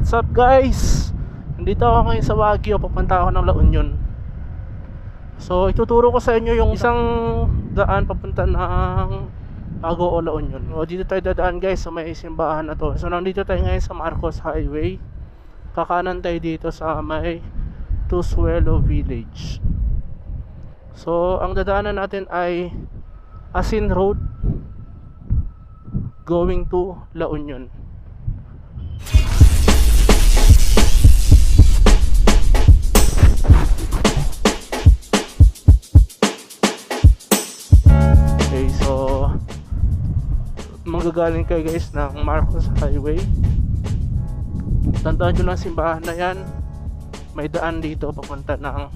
What's up guys? Nandito ako ngayon sa Baguio, papunta ako ng La Union. So ituturo ko sa inyo yung isang daan papunta ng Baguio o La Union. So dito tayo dadaan guys sa may simbahan na to. So nandito tayo ngayon sa Marcos Highway. Kakanan tayo dito sa may Tusuelo Village. So ang dadaanan natin ay Asin Road going to La Union. Okay, so magagaling kayo guys ng Marcos Highway. Tandaan nyo lang simbahan na yan. May daan dito papunta ng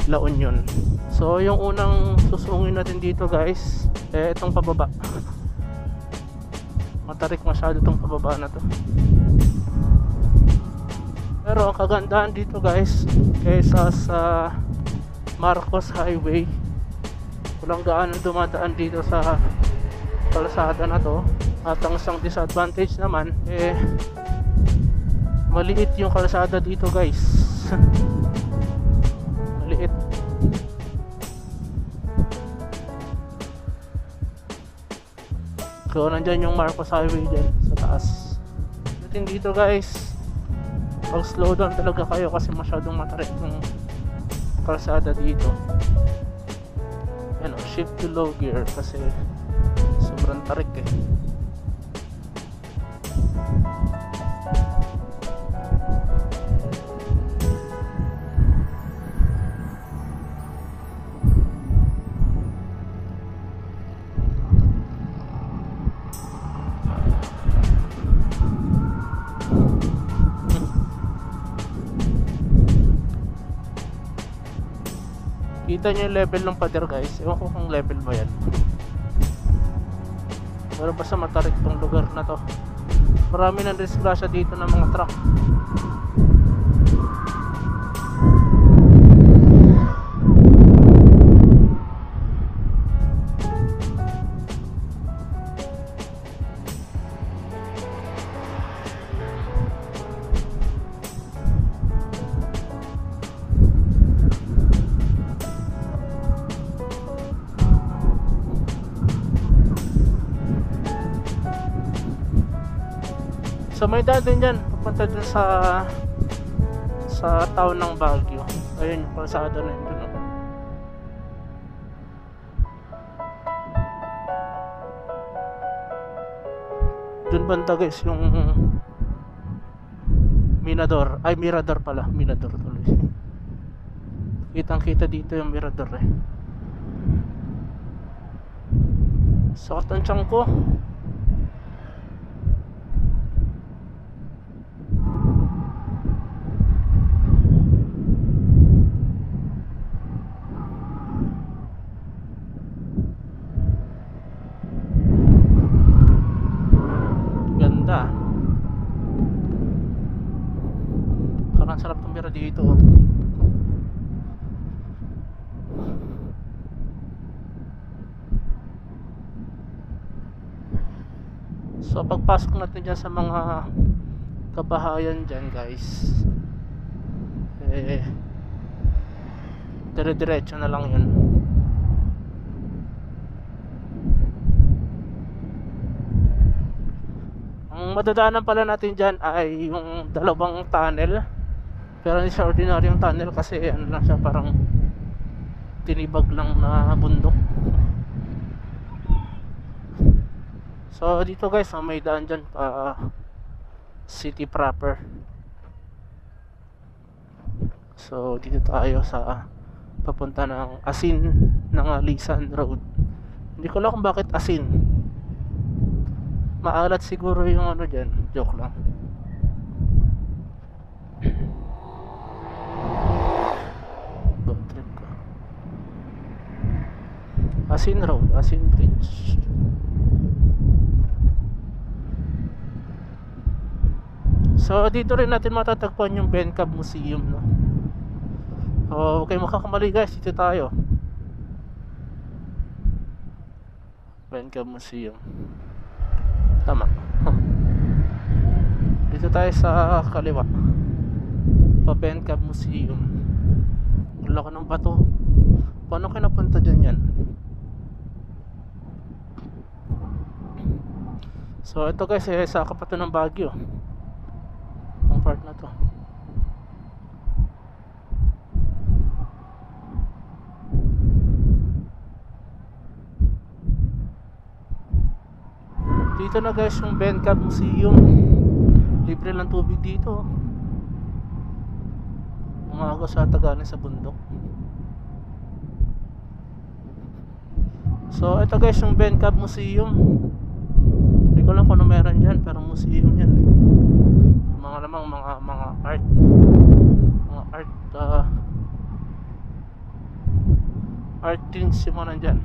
La Union. So yung unang susungin natin dito guys, itong pababa. Matarik masyado itong pababa na to. Pero ang kagandahan dito guys, kaysa sa Marcos Highway, walang gaano dumadaan dito sa kalsada na to. At ang isang disadvantage naman, maliit yung kalsada dito guys. Maliit. So nandyan yung Marcos Highway dyan sa taas. Dito guys, pag slow down talaga kayo kasi masyadong matarik yung kalsada dito. Ano, shift to low gear kasi sobrang tarik eh. Kita nyo yung level ng pader guys. Ewan ko kung level ba yan. Pero basta matarik tong lugar na to. Marami ng disgrasya dito ng mga truck. So may daan din dyan, papunta dun sa town ng Baguio. Ayun yung kalsada na yun dun. Dun banda guys yung Mirador. Ay Mirador pala, Mirador tuloy. Kitang kita dito yung Mirador eh. Sakit ang tiyan ko. Parang sarap tumira dito. So pagpasok natin dyan sa mga kabahayan dyan guys, dire-diretso na lang yun. Ang madadaanan pala natin dyan ay yung dalawang tunnel. Pero hindi siya ordinaryong tunnel kasi ano lang siya, parang tinibag lang na bundok. So dito guys, may daan dyan city proper. So dito tayo sa papunta ng Asin ng Lisan Road. Hindi ko alam kung bakit Asin. Maalat siguro yung ano dyan. Joke lang. Asin Road, Asin Bridge. So dito rin natin matatagpuan yung Bencab Museum, no? Okay, makakamali guys, dito tayo. Bencab Museum. Tama. Dito tayo sa kaliwa, pa Bencab Museum. Wala ka ng bato. Paano kayo napunta dyan yan? So ito guys, sa kapato ng Baguio ang part na to. Dito na guys yung Bencab Museum. Libre lang tubig dito. Umaga sa tagalan sa bundok. So ito guys yung Bencab Museum. Hindi ko lang kung ano meron dyan, pero museum yan eh. Mga lamang mga art. Mga art things yung mga nandyan.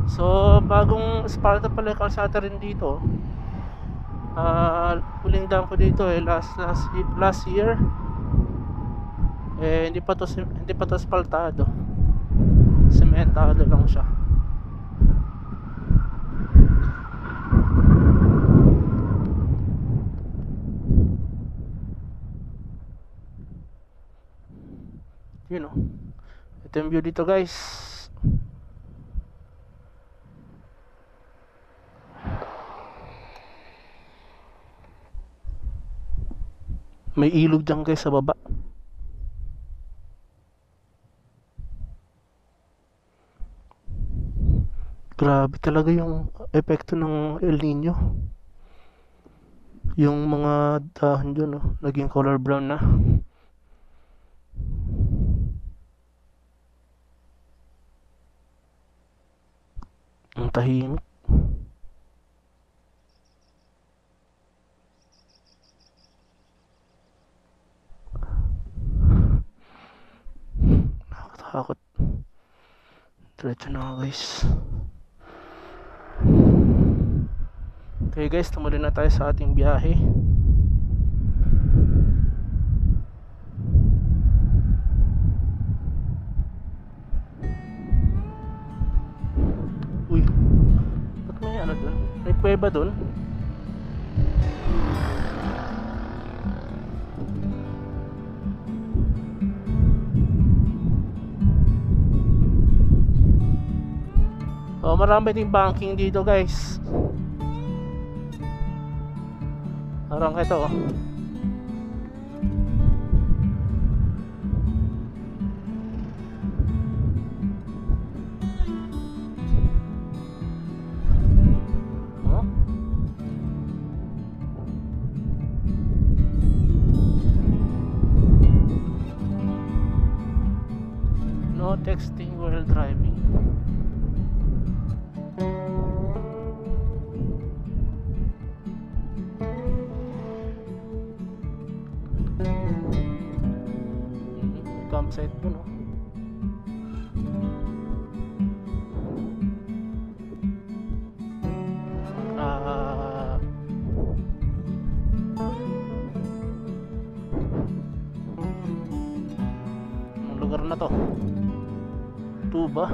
So bagong Espalda pala yung kalsada rin dito. Huling daan ko dito last year. Hindi pa to asfaltado. Sementado lang siya. You know, ito yung view dito guys. May ilog dyan guys sa baba. Grabe talaga yung epekto ng El Nino. Yung mga dahon dyan naging color brown na. Ang tahimik. Nakakatakot. Diretso na guys. Okay guys, tumuloy na tayo sa ating biyahe. Uy, ba't may ano dun? May kuweba dun? Oh, marami ding banking dito guys. Parang ito no texting while driving. Campsite dun anong lugar na to? Tuba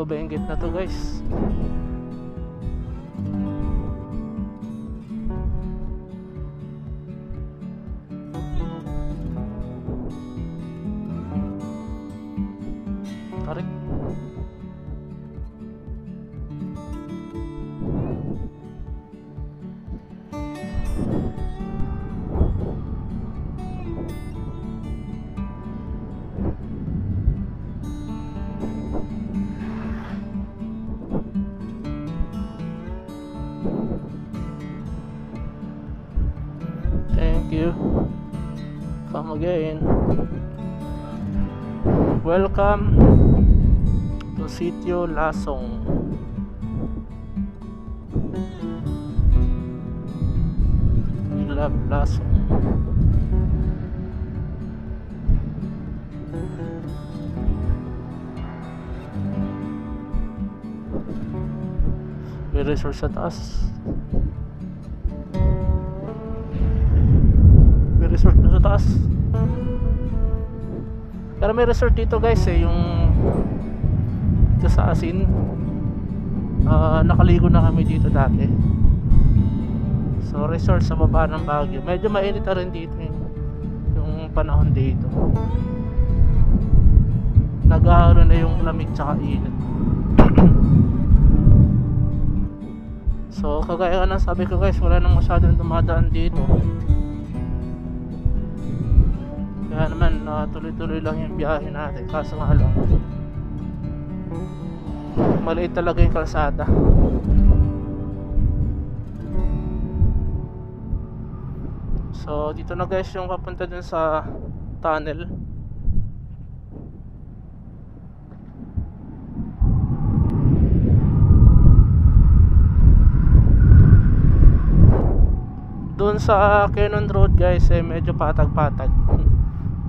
Benguet na to guys. Tarik. Thank you. Come again. Welcome to Sitio Lasong. We love Lasong. May resort sa taas. May resort na sa taas. Pero may resort dito guys yung dito sa Asin. Nakaligo na kami dito dati. So resort sa baba ng Baguio. Medyo mainit na rin dito yung panahon dito. Nag-aaro na yung lamig tsaka init. So kagaya ng sabi ko guys, wala nang masyadong dumadaan dito. Kaya naman tuloy-tuloy lang yung biyahe natin. Kaso nga lang, maliit talaga yung kalsada. So dito na guys yung papunta dun sa tunnel. Doon sa Cannon Road guys medyo patag-patag.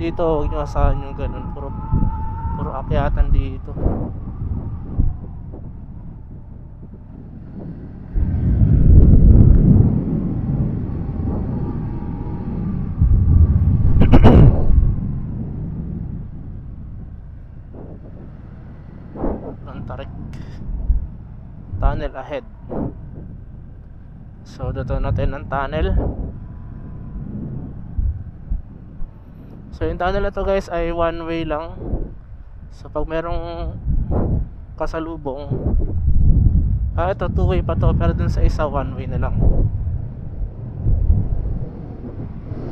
Dito huwag nyo asahan yung ganun, puro akyatan dito. Tarik tunnel ahead. So dito natin ang tunnel. So yung tunnel na to guys ay one way lang. So pag merong kasalubong, ito two way pa to, pero dun sa isa one way na lang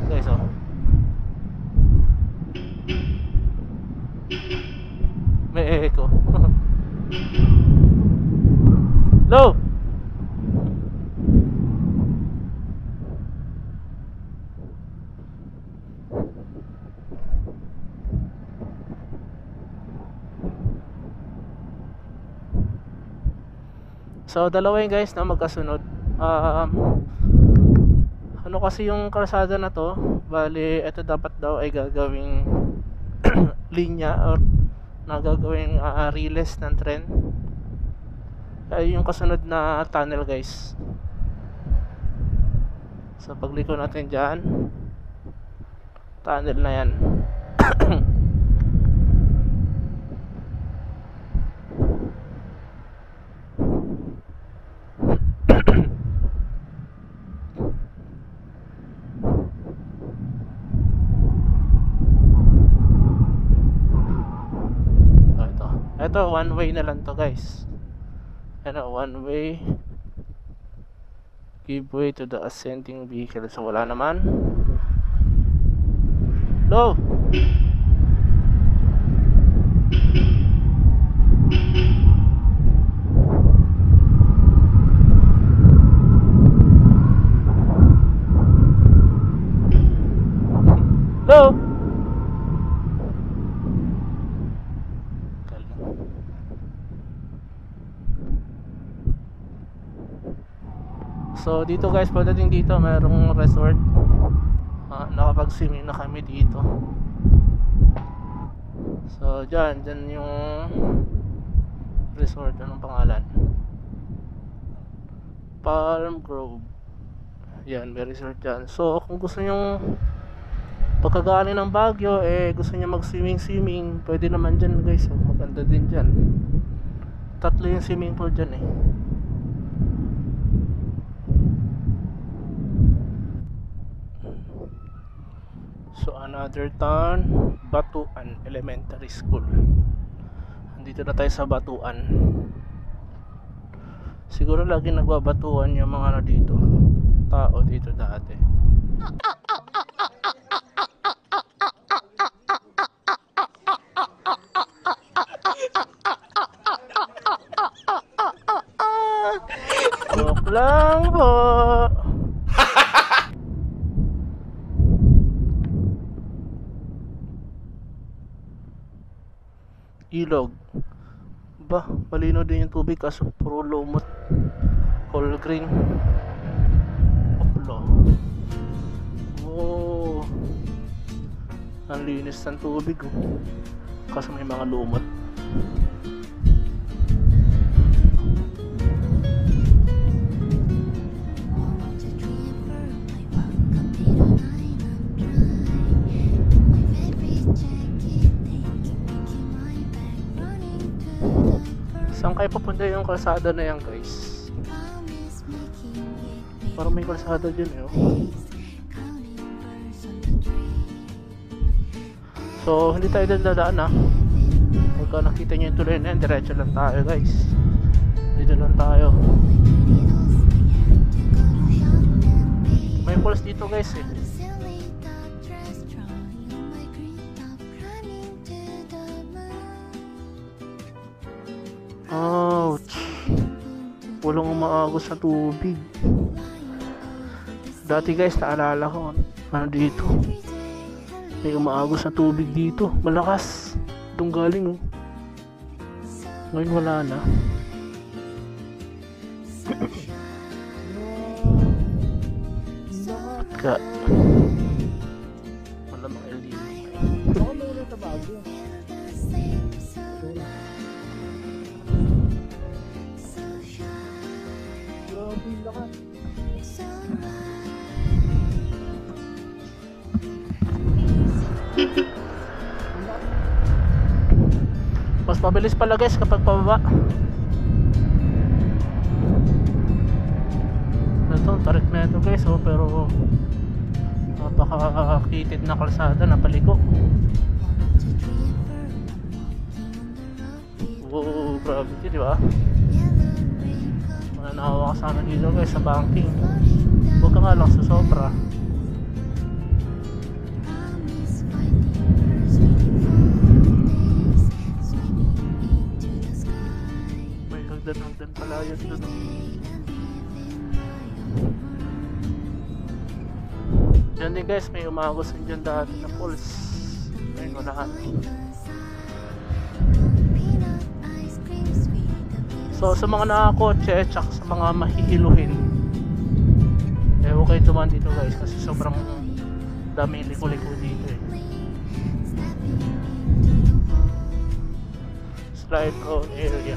guys. Oh, may echo. Low. So dalawa yun guys na magkasunod. Ano kasi yung kalsada na to, bali ito dapat daw ay gagawing linya or nagagawing riles ng tren. Ay yung kasunod na tunnel guys. So pagliko natin dyan, tunnel na yan. Ito one way na lang to guys. Ano, one way, give way to the ascending vehicle. So wala naman. Low. Low. So dito guys, pagdating dito mayroong resort. Nakapag-swimming na kami dito. So dyan yung resort. Anong pangalan? Palm Grove. Yan, may resort dyan. So kung gusto nyo pagkagaling ng Baguio, gusto nyo mag-swimming, pwede naman dyan guys. Maganda din dyan. 3 yung swimming pool dyan So another town, Batuan Elementary School. Andito na tayo sa Batuan. Siguro lagi nagbabatuan yung mga ano dito, tao dito dati. Joke lang po. Ilog. Ba, malino din yung tubig kaso puro lumot. Coal green. Oplo. Oh. Ang linis ng tubig kaso may mga lumot. kayo papunta yung kalsada na yan guys. Parang may kalsada dyan eh. So hindi tayo dadaan ah. Pagka nakita nyo yung tuloy na yan, diretso lang tayo guys. Dito lang tayo. May falls dito guys eh. Ouch. Walang umaagos sa tubig. Dati guys, naalala ko ano dito, may umaagos na tubig dito, malakas. Itong galing oh. Ngayon wala na. Ka malamang LD. Ako may ulit na bago. Grabe lakas. Mas mabilis pala guys kapag pababa. Ito, tarik na ito guys oh, pero napakakitid na kalsada na paliko. Oo, grabe ito diba? Mananawa ka sana dito guys sa banking. Huwag ka nga lang sa sobra. May hagdan pala yun dun. Diyan din guys, may umagos din dyan dati na falls. Ngayon wala na. So sa mga nakakotse tsaka sa mga mahihiluhin, huwag kayo dumaan dito guys kasi sobrang dami liko-liko dito eh. Slide prone area.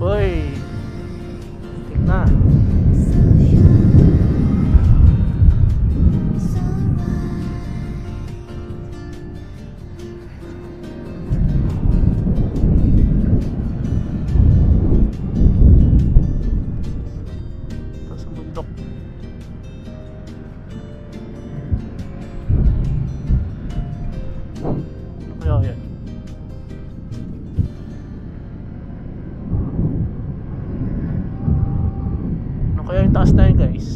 Hoy, tik na. Ito sa bundok. Ano kaya yan? Kaya yung taas na yun guys,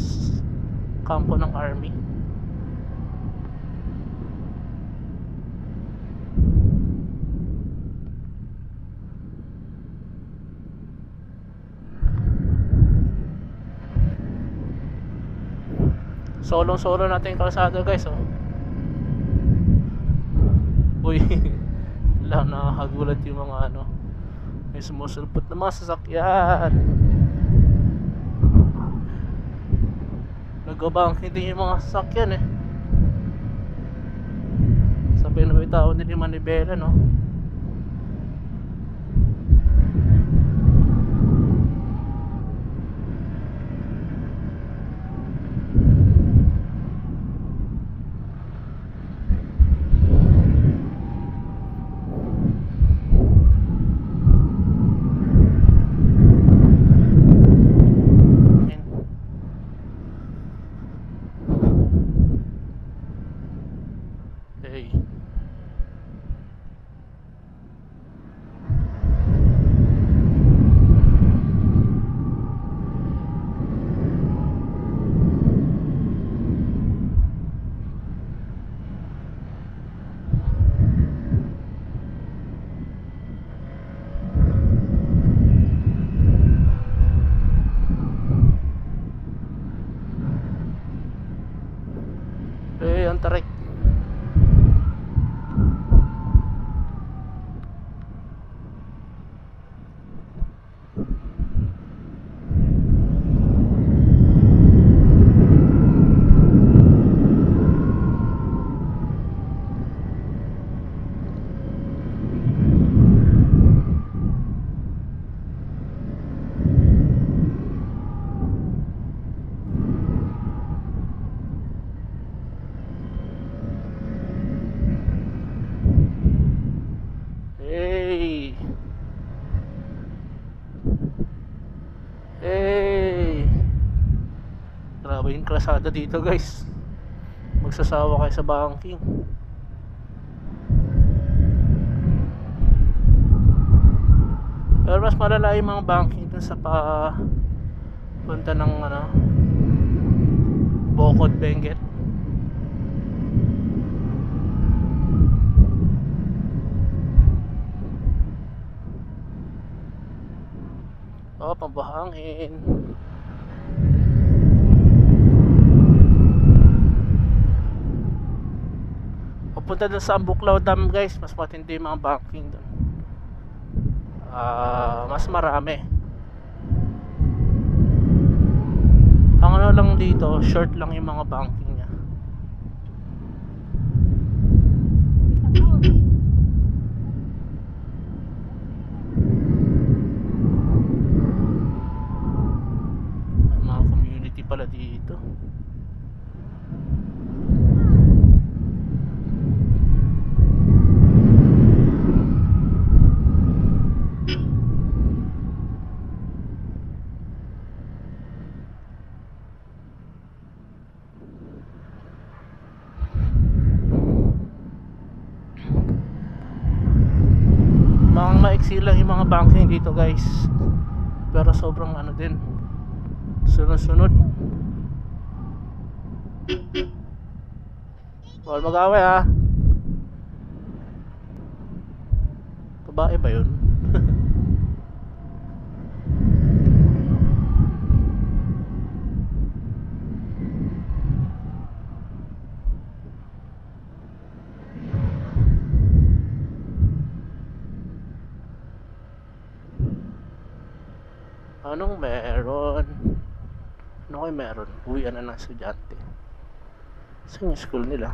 kampo ng army. Solong-solo natin yung kalsada guys oh. Uy, lang nakakagulat yung mga ano, may sumusulpot na mga sasakyan. Nagabangkit din yung mga sasakyan eh. Sabi na may tao din yung manibela no. kalsada dito guys. Magsasawa kayo sa banking. Pero mas malala yung mga banking dun sa punta ng Bocod, Benguet. Oh, pambahangin. Papunta dun sa Ambuklaw Dam guys, mas matindi yung mga banking dun. Mas marami. Ang ano lang dito, short lang yung mga banking niya. May mga community pala dito. Maiksi lang yung mga banking dito guys, pero sobrang ano din, sunod-sunod. Bawal mag-away ha. Babae ba yun? Anong meron? Ano kayo meron? Uwian na ng estudyante. Saan yung school nila?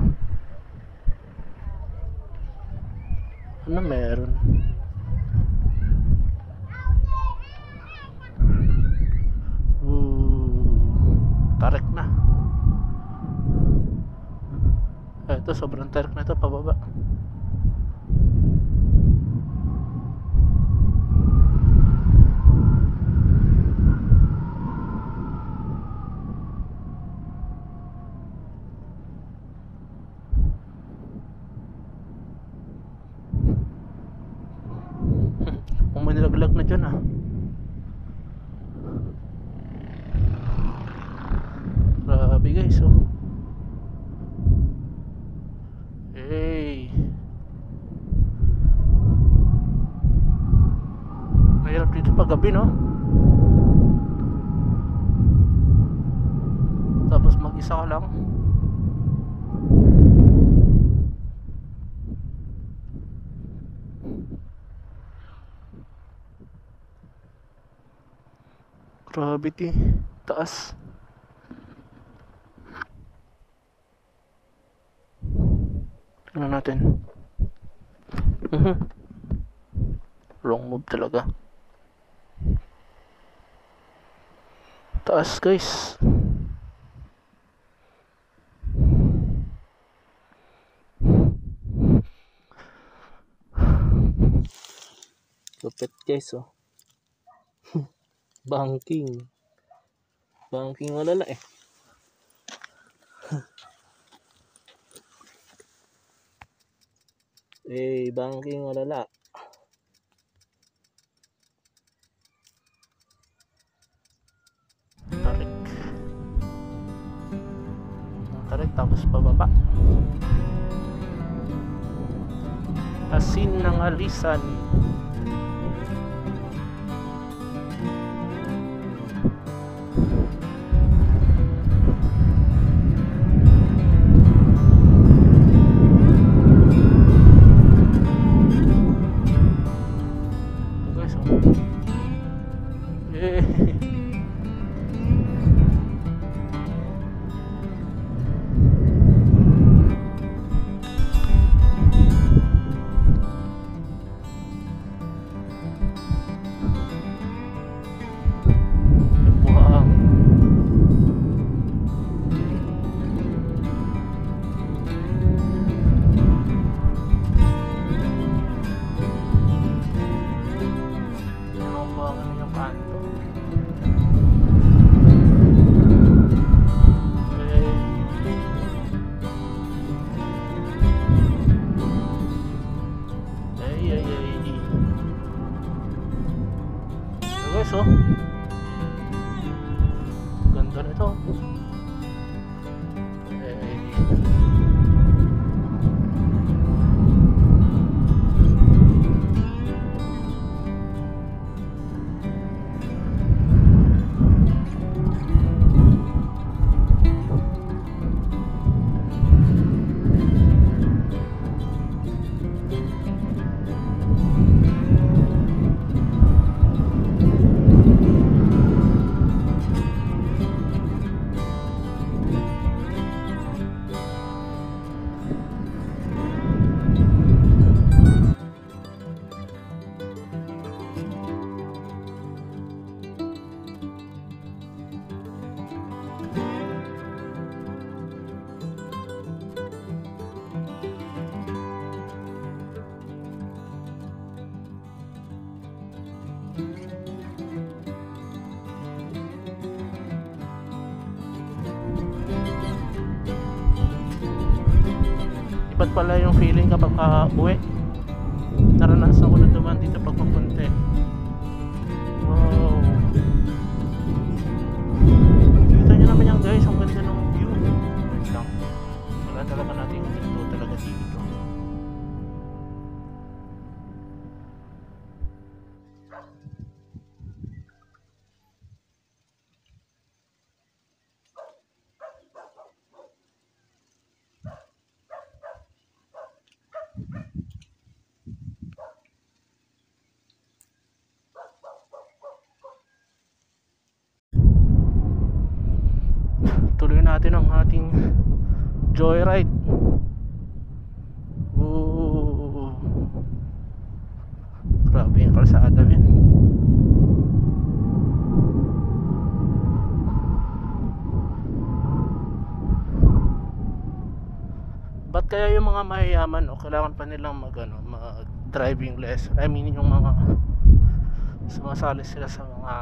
Ano meron? Tarik na. Ito sobrang tarik na ito, pababa. Manilaglag na dyan grabe guys hey, mahirap dito pag gabi tapos mag isa ka lang. Gravity, taas. Tingnan natin. Wrong move talaga. Taas guys. Lupit guys Banking malala banking malala. Tarik tapos pababa. Asin ng alisan. guys, oh. Ganda nito. Iba't pala yung feeling kapag uwi. Naranasan ko na dumaan dito pag papunta. Wow. Kita nyo naman yan guys, ang ganda ng view. Wait lang. Wala talaga natin yung dito talaga dito. Tuloy natin ang ating joyride. Ooh. Grabe yung kalsada, men. Ba't kaya yung mga mayayaman kailangan pa nilang mag driving lesson? I mean yung mga sumasali sila sa mga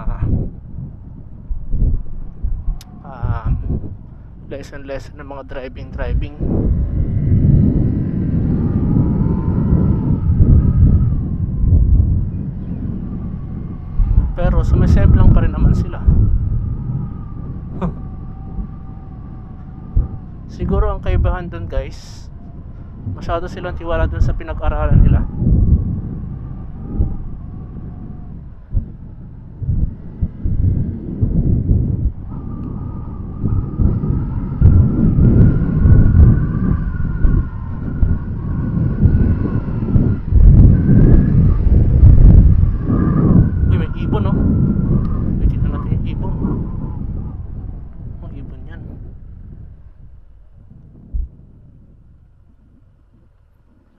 lesson ng mga driving. Pero sumisemplang pa rin naman sila. Siguro ang kaibahan dun guys, masyado silang tiwala dun sa pinag-aralan nila.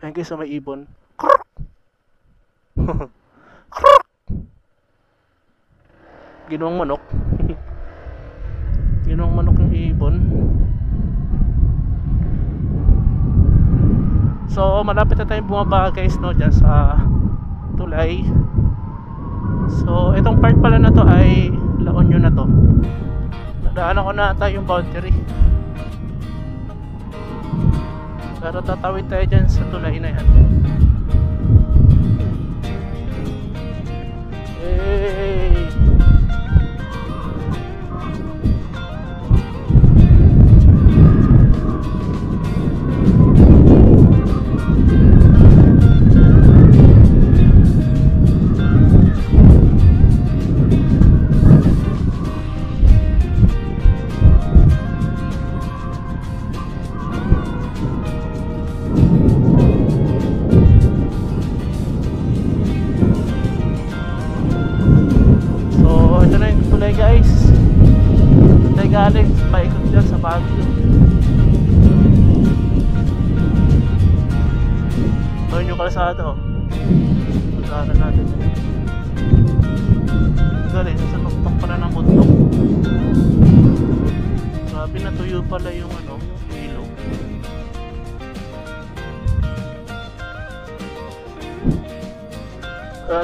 Ayan guys, may ibon. Ginawang manok. Ginawang manok yung ibon. So malapit na tayong bumaba guys, no, dyan sa tulay. So itong part pala na to ay La Union na to. Nadaanan ko na ata yung boundary. Pero tatawid tayo dyan sa tulay na yan. Hey! Galing paikot dyan sa Baguio. Doon yung kalsada, oh. Pagkaran natin. Galing sa tuktok pala ng bundok. Grabe, natuyo pala yung yung ilog.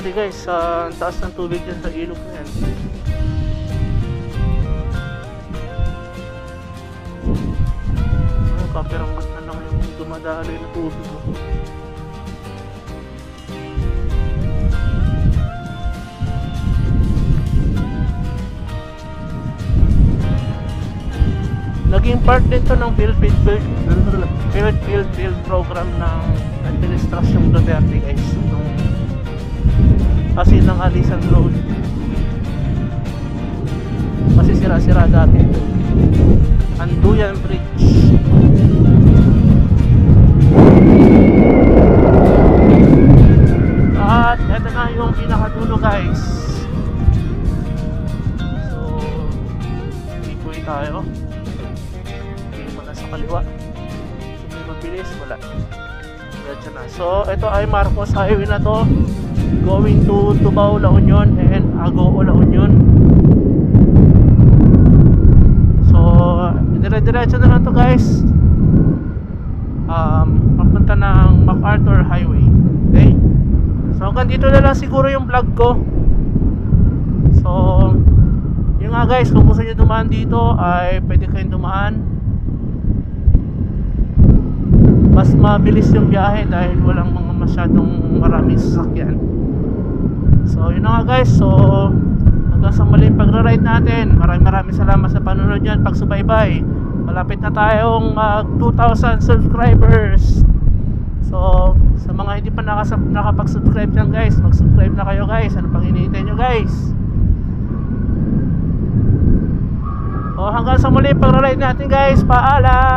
Di guys, ang taas ng tubig dyan sa ilog na yan. Kapiranggot na lang yung dumadaloy na tubig. part din to ng Field program ng Administrasyong Duterte guys, nung kasi ng Alisan Road kasi sira-sira dati. Anduyan Bridge. At eto na yung pinakadulo guys. So ikuy tayo. Hindi mo na sa kaliwa. Kung may mabilis, wala. Diretso na. So ito ay Marcos Highway na to, going to Tubao, La Union and Agoo, La Union. So dire-diretso na lang to guys, papunta ng MacArthur Highway. Okay, so hanggang dito na lang siguro yung vlog ko. So yun nga guys, kung gusto nyo dumaan dito ay pwede kayong dumaan. Mas mabilis yung biyahe dahil walang mga masyadong maraming sasakyan. So yun na nga guys, so hanggang sa muling pagra-ride natin. Maraming salamat sa panonood nyo at pagsubaybay. Malapit na tayong 2,000 subscribers. So sa mga hindi pa nakapag-subscribe dyan guys, mag-subscribe na kayo guys. Ano pang hinihintay nyo guys? O hanggang sa muling pagra-ride natin guys, paalam!